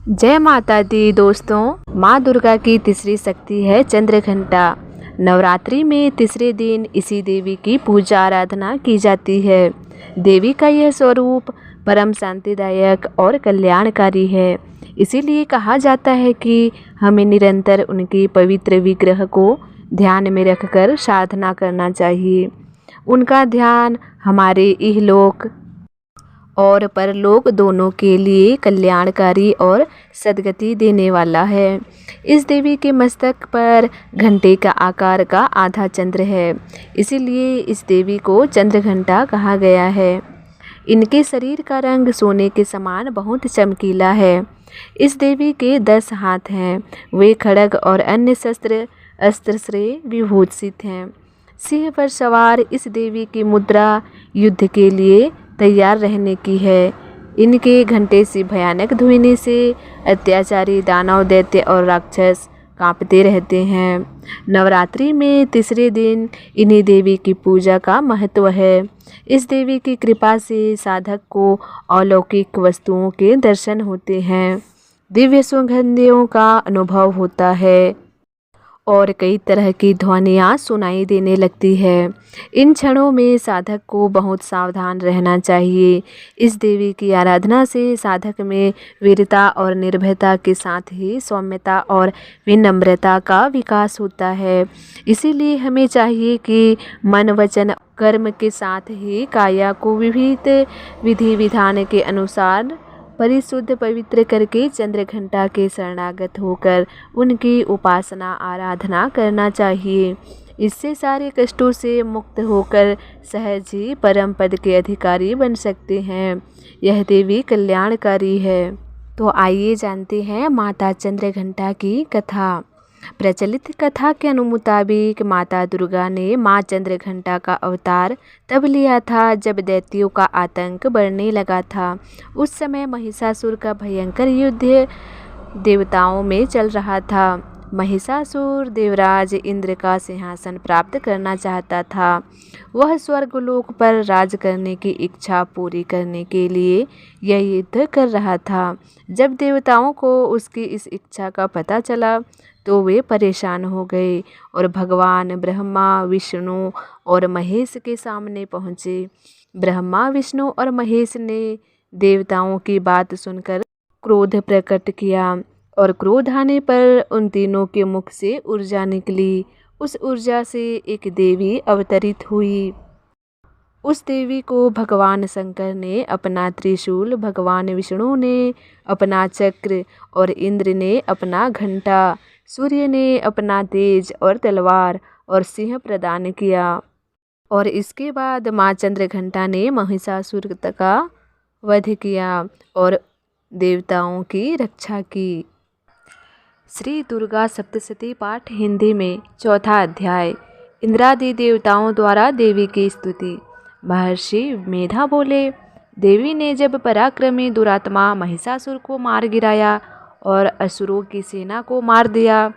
जय माता दी दोस्तों। माँ दुर्गा की तीसरी शक्ति है चंद्रघंटा। नवरात्रि में तीसरे दिन इसी देवी की पूजा आराधना की जाती है। देवी का यह स्वरूप परम शांतिदायक और कल्याणकारी है। इसीलिए कहा जाता है कि हमें निरंतर उनके पवित्र विग्रह को ध्यान में रखकर साधना करना चाहिए। उनका ध्यान हमारे इहलोक और परलोक दोनों के लिए कल्याणकारी और सद्गति देने वाला है। इस देवी के मस्तक पर घंटे का आकार का आधा चंद्र है, इसीलिए इस देवी को चंद्रघंटा कहा गया है। इनके शरीर का रंग सोने के समान बहुत चमकीला है। इस देवी के 10 हाथ हैं। वे खड्ग और अन्य अस्त्र से विभूषित हैं। सिंह पर सवार इस देवी की मुद्रा युद्ध के लिए तैयार रहने की है। इनके घंटे से भयानक ध्वनि से अत्याचारी दानव, दैत्य और राक्षस कांपते रहते हैं। नवरात्रि में तीसरे दिन इन्हीं देवी की पूजा का महत्व है। इस देवी की कृपा से साधक को अलौकिक वस्तुओं के दर्शन होते हैं, दिव्य सुगंधियों का अनुभव होता है और कई तरह की ध्वनियाँ सुनाई देने लगती है। इन क्षणों में साधक को बहुत सावधान रहना चाहिए। इस देवी की आराधना से साधक में वीरता और निर्भयता के साथ ही सौम्यता और विनम्रता का विकास होता है। इसीलिए हमें चाहिए कि मन, वचन, कर्म के साथ ही काया को विविध विधि विधान के अनुसार परिशुद्ध पवित्र करके चंद्रघंटा के शरणागत होकर उनकी उपासना आराधना करना चाहिए। इससे सारे कष्टों से मुक्त होकर सहज ही परम पद के अधिकारी बन सकते हैं। यह देवी कल्याणकारी है। तो आइए जानते हैं माता चंद्रघंटा की कथा। प्रचलित कथा के मुताबिक माता दुर्गा ने माँ चंद्रघंटा का अवतार तब लिया था जब दैत्यों का आतंक बढ़ने लगा था। उस समय महिषासुर का भयंकर युद्ध देवताओं में चल रहा था। महिषासुर देवराज इंद्र का सिंहासन प्राप्त करना चाहता था। वह स्वर्गलोक पर राज करने की इच्छा पूरी करने के लिए यह युद्ध कर रहा था। जब देवताओं को उसकी इस इच्छा का पता चला तो वे परेशान हो गए और भगवान ब्रह्मा, विष्णु और महेश के सामने पहुँचे। ब्रह्मा, विष्णु और महेश ने देवताओं की बात सुनकर क्रोध प्रकट किया और क्रोध आने पर उन तीनों के मुख से ऊर्जा निकली। उस ऊर्जा से एक देवी अवतरित हुई। उस देवी को भगवान शंकर ने अपना त्रिशूल, भगवान विष्णु ने अपना चक्र और इंद्र ने अपना घंटा, सूर्य ने अपना तेज और तलवार और सिंह प्रदान किया। और इसके बाद माँ चंद्रघंटा ने महिषासुर का वध किया और देवताओं की रक्षा की। श्री दुर्गा सप्तशती पाठ हिंदी में। चौथा अध्याय। इंद्रादि देवताओं द्वारा देवी की स्तुति। महर्षि मेधा बोले, देवी ने जब पराक्रमी दुरात्मा महिषासुर को मार गिराया और असुरों की सेना को मार दिया,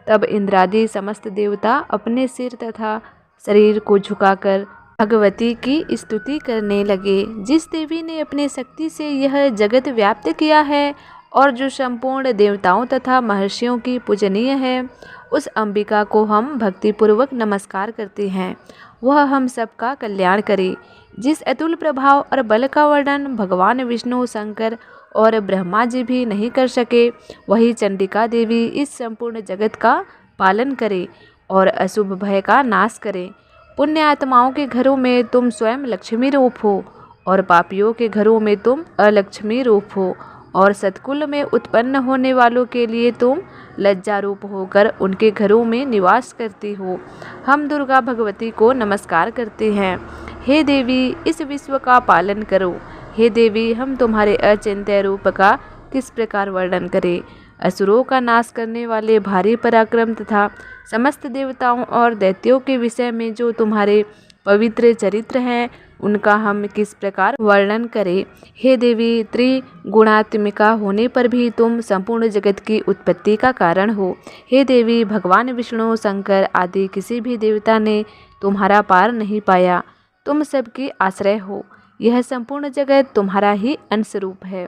तब इंद्रादि समस्त देवता अपने सिर तथा शरीर को झुकाकर भगवती की स्तुति करने लगे। जिस देवी ने अपने शक्ति से यह जगत व्याप्त किया है और जो संपूर्ण देवताओं तथा महर्षियों की पूजनीय है, उस अंबिका को हम भक्तिपूर्वक नमस्कार करते हैं। वह हम सबका कल्याण करे। जिस अतुल प्रभाव और बल का वर्णन भगवान विष्णु, शंकर और ब्रह्मा जी भी नहीं कर सके, वही चंडिका देवी इस संपूर्ण जगत का पालन करे और अशुभ भय का नाश करे। पुण्य आत्माओं के घरों में तुम स्वयं लक्ष्मी रूप हो और पापियों के घरों में तुम अलक्ष्मी रूप हो और सत्कुल में उत्पन्न होने वालों के लिए तुम लज्जा रूप होकर उनके घरों में निवास करती हो। हम दुर्गा भगवती को नमस्कार करते हैं। हे देवी, इस विश्व का पालन करो। हे देवी, हम तुम्हारे अचिंत्य रूप का किस प्रकार वर्णन करें। असुरों का नाश करने वाले भारी पराक्रम तथा समस्त देवताओं और दैत्यों के विषय में जो तुम्हारे पवित्र चरित्र हैं, उनका हम किस प्रकार वर्णन करें। हे देवी, त्रिगुणात्मिका होने पर भी तुम संपूर्ण जगत की उत्पत्ति का कारण हो। हे देवी, भगवान विष्णु, शंकर आदि किसी भी देवता ने तुम्हारा पार नहीं पाया। तुम सबकी आश्रय हो। यह संपूर्ण जगत तुम्हारा ही अंश रूप है,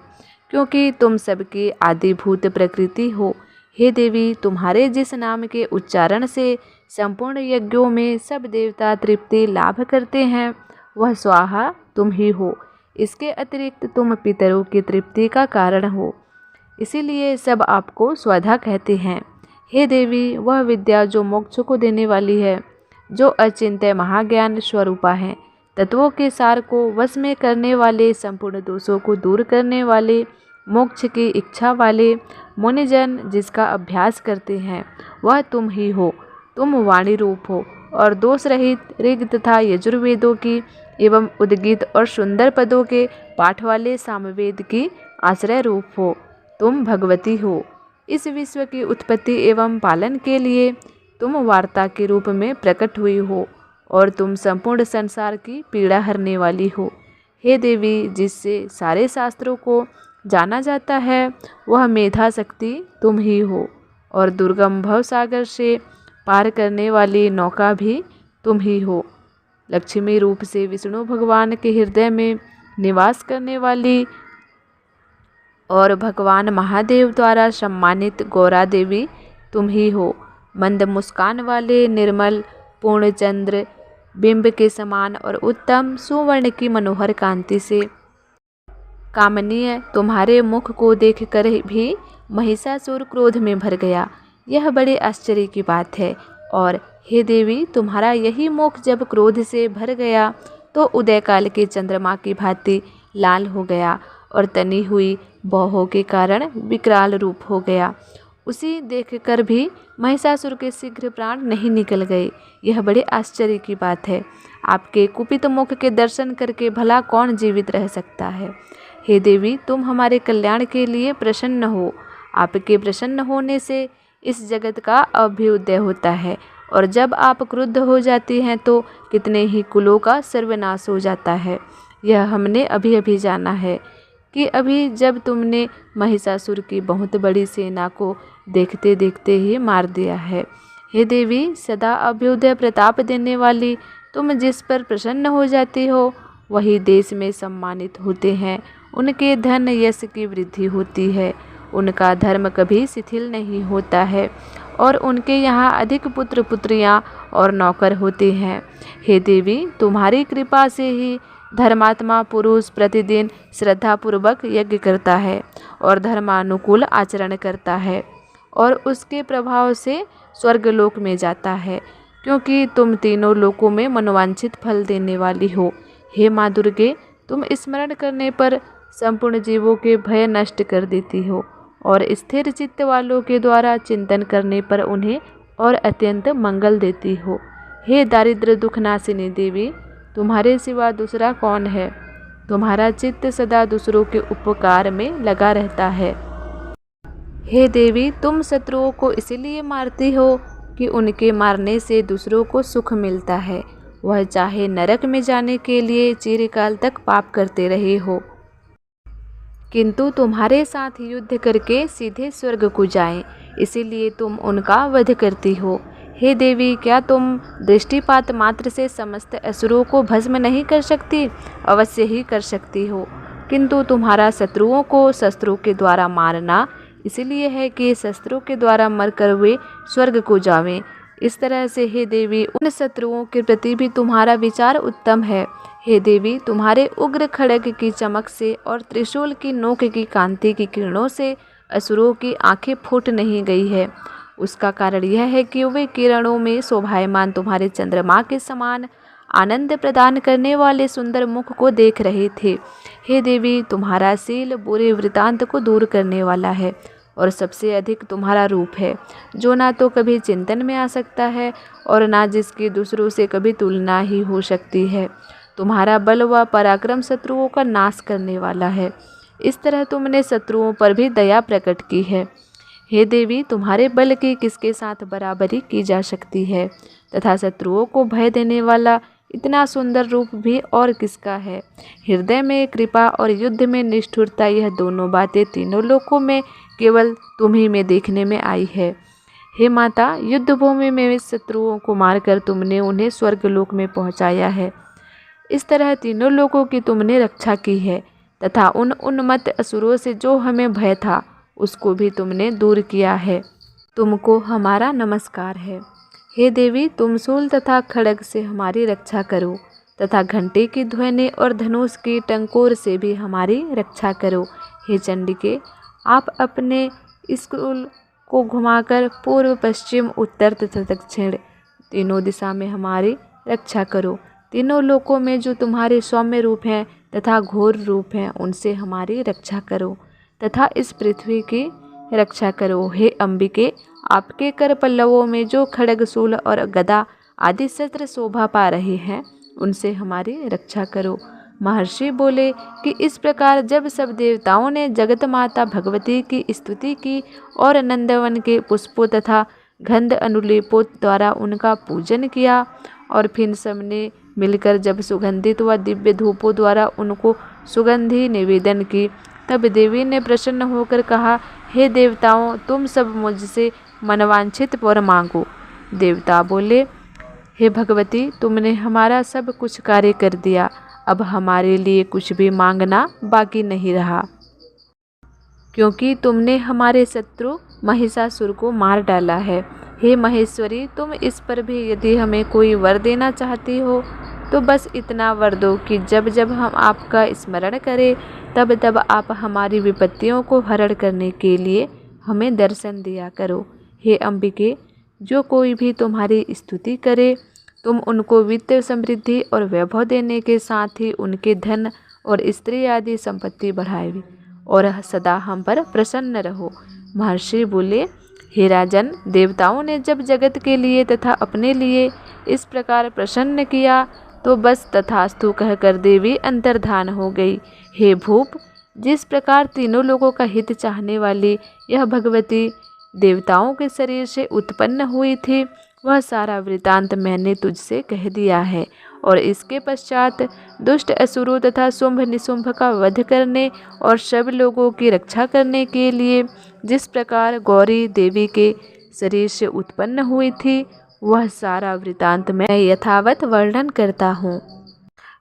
क्योंकि तुम सबकी आदिभूत प्रकृति हो। हे देवी, तुम्हारे जिस नाम के उच्चारण से संपूर्ण यज्ञों में सब देवता तृप्ति लाभ करते हैं, वह स्वाहा तुम ही हो। इसके अतिरिक्त तुम पितरों की तृप्ति का कारण हो, इसीलिए सब आपको स्वधा कहते हैं। हे देवी, वह विद्या जो मोक्ष को देने वाली है, जो अचिंत्य महाज्ञान स्वरूपा है, तत्वों के सार को वश में करने वाले, संपूर्ण दोषों को दूर करने वाले, मोक्ष की इच्छा वाले मुनिजन जिसका अभ्यास करते हैं, वह तुम ही हो। तुम वाणी रूप हो और दोष रहित ऋग तथा यजुर्वेदों की एवं उद्गीत और सुंदर पदों के पाठ वाले सामवेद की आश्रय रूप हो। तुम भगवती हो। इस विश्व की उत्पत्ति एवं पालन के लिए तुम वार्ता के रूप में प्रकट हुई हो और तुम संपूर्ण संसार की पीड़ा हरने वाली हो। हे देवी, जिससे सारे शास्त्रों को जाना जाता है, वह मेधा शक्ति तुम ही हो और दुर्गम भव सागर से पार करने वाली नौका भी तुम ही हो। लक्ष्मी रूप से विष्णु भगवान के हृदय में निवास करने वाली और भगवान महादेव द्वारा सम्मानित गौरा देवी तुम ही हो। मंद मुस्कान वाले निर्मल पूर्ण चंद्र बिंब के समान और उत्तम सुवर्ण की मनोहर कांति से कामनीय तुम्हारे मुख को देखकर भी महिषासुर क्रोध में भर गया। यह बड़े आश्चर्य की बात है। और हे देवी, तुम्हारा यही मुख जब क्रोध से भर गया तो उदयकाल के चंद्रमा की भांति लाल हो गया और तनी हुई बौहों के कारण विकराल रूप हो गया। उसी देखकर भी महिषासुर के शीघ्र प्राण नहीं निकल गए। यह बड़े आश्चर्य की बात है। आपके कुपित मुख के दर्शन करके भला कौन जीवित रह सकता है। हे देवी, तुम हमारे कल्याण के लिए प्रसन्न हो। आपके प्रसन्न होने से इस जगत का अभ्युदय होता है और जब आप क्रुद्ध हो जाती हैं तो कितने ही कुलों का सर्वनाश हो जाता है। यह हमने अभी अभी जाना है कि अभी जब तुमने महिषासुर की बहुत बड़ी सेना को देखते देखते ही मार दिया है। हे देवी, सदा अभ्युदय प्रताप देने वाली तुम जिस पर प्रसन्न हो जाती हो, वही देश में सम्मानित होते हैं। उनके धन यश की वृद्धि होती है, उनका धर्म कभी शिथिल नहीं होता है और उनके यहाँ अधिक पुत्र पुत्रियाँ और नौकर होते हैं। हे देवी, तुम्हारी कृपा से ही धर्मात्मा पुरुष प्रतिदिन श्रद्धापूर्वक यज्ञ करता है और धर्मानुकूल आचरण करता है और उसके प्रभाव से स्वर्गलोक में जाता है, क्योंकि तुम तीनों लोकों में मनोवांछित फल देने वाली हो। हे माँ दुर्गे, तुम स्मरण करने पर संपूर्ण जीवों के भय नष्ट कर देती हो और स्थिर चित्त वालों के द्वारा चिंतन करने पर उन्हें और अत्यंत मंगल देती हो। हे दारिद्र्य दुखनाशिनी देवी, तुम्हारे सिवा दूसरा कौन है। तुम्हारा चित्त सदा दूसरों के उपकार में लगा रहता है। हे देवी, तुम शत्रुओं को इसलिए मारती हो कि उनके मारने से दूसरों को सुख मिलता है, वह चाहे नरक में जाने के लिए चिरकाल तक पाप करते रहे हो, किंतु तुम्हारे साथ युद्ध करके सीधे स्वर्ग को जाएं, इसीलिए तुम उनका वध करती हो। हे देवी, क्या तुम दृष्टिपात मात्र से समस्त असुरों को भस्म नहीं कर सकती? अवश्य ही कर सकती हो, किंतु तुम्हारा शत्रुओं को शस्त्रों के द्वारा मारना इसलिए है कि शस्त्रों के द्वारा मरकर वे स्वर्ग को जावें। इस तरह से हे देवी, उन शत्रुओं के प्रति भी तुम्हारा विचार उत्तम है। हे देवी, तुम्हारे उग्र खड्ग की चमक से और त्रिशूल की नोक की कांति की किरणों से असुरों की आंखें फूट नहीं गई है। उसका कारण यह है कि वे किरणों में शोभायमान तुम्हारे चंद्रमा के समान आनंद प्रदान करने वाले सुंदर मुख को देख रहे थे। हे देवी, तुम्हारा शील बुरे वृतांत को दूर करने वाला है और सबसे अधिक तुम्हारा रूप है, जो ना तो कभी चिंतन में आ सकता है और ना जिसकी दूसरों से कभी तुलना ही हो सकती है। तुम्हारा बल व पराक्रम शत्रुओं का नाश करने वाला है। इस तरह तुमने शत्रुओं पर भी दया प्रकट की है। हे देवी, तुम्हारे बल की किसके साथ बराबरी की जा सकती है तथा शत्रुओं को भय देने वाला इतना सुंदर रूप भी और किसका है। हृदय में कृपा और युद्ध में निष्ठुरता, यह दोनों बातें तीनों लोकों में केवल तुम्ही में देखने में आई है। हे माता, युद्ध भूमि में शत्रुओं को मारकर तुमने उन्हें स्वर्गलोक में पहुंचाया है। इस तरह तीनों लोकों की तुमने रक्षा की है तथा उन उन्मत्त असुरों से जो हमें भय था उसको भी तुमने दूर किया है। तुमको हमारा नमस्कार है। हे देवी, तुम शूल तथा खड्ग से हमारी रक्षा करो तथा घंटे की ध्वनि और धनुष की टंकोर से भी हमारी रक्षा करो। हे चंडिके, आप अपने स्कूल को घुमाकर पूर्व, पश्चिम, उत्तर तथा दक्षिण तीनों दिशा में हमारी रक्षा करो। तीनों लोकों में जो तुम्हारे सौम्य रूप हैं तथा घोर रूप हैं उनसे हमारी रक्षा करो तथा इस पृथ्वी की रक्षा करो। हे अंबिके, आपके कर पल्लवों में जो खड्ग, शूल और गदा आदि शस्त्र शोभा पा रहे हैं उनसे हमारी रक्षा करो। महर्षि बोले कि इस प्रकार जब सब देवताओं ने जगत माता भगवती की स्तुति की और नंदवन के पुष्पों तथा गंध अनुलेपों द्वारा उनका पूजन किया और फिर सबने मिलकर जब सुगंधित व दिव्य धूपों द्वारा उनको सुगंधि निवेदन की, तब देवी ने प्रसन्न होकर कहा, हे देवताओं, तुम सब मुझसे मनवांछित वर मांगो। देवता बोले, हे भगवती, तुमने हमारा सब कुछ कार्य कर दिया, अब हमारे लिए कुछ भी मांगना बाकी नहीं रहा, क्योंकि तुमने हमारे शत्रु महिषासुर को मार डाला है। हे महेश्वरी, तुम इस पर भी यदि हमें कोई वर देना चाहती हो तो बस इतना वर दो कि जब जब हम आपका स्मरण करें तब तब आप हमारी विपत्तियों को हरण करने के लिए हमें दर्शन दिया करो। हे अंबिके, जो कोई भी तुम्हारी स्तुति करे तुम उनको वित्त, समृद्धि और वैभव देने के साथ ही उनके धन और स्त्री आदि संपत्ति बढ़ाए और सदा हम पर प्रसन्न रहो। महर्षि बोले, हे राजन, देवताओं ने जब जगत के लिए तथा अपने लिए इस प्रकार प्रसन्न किया तो बस तथास्तु कहकर देवी अंतर्धान हो गई। हे भूप, जिस प्रकार तीनों लोगों का हित चाहने वाली यह भगवती देवताओं के शरीर से उत्पन्न हुई थी वह सारा वृतांत मैंने तुझसे कह दिया है। और इसके पश्चात दुष्ट असुरों तथा शुंभ निशुंभ का वध करने और सब लोगों की रक्षा करने के लिए जिस प्रकार गौरी देवी के शरीर से उत्पन्न हुई थी वह सारा वृतांत मैं यथावत वर्णन करता हूँ।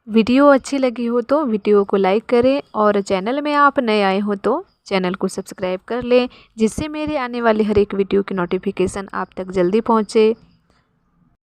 वीडियो अच्छी लगी हो तो वीडियो को लाइक करें और चैनल में आप नए आए हो तो चैनल को सब्सक्राइब कर लें, जिससे मेरे आने वाली हर एक वीडियो की नोटिफिकेशन आप तक जल्दी पहुँचे।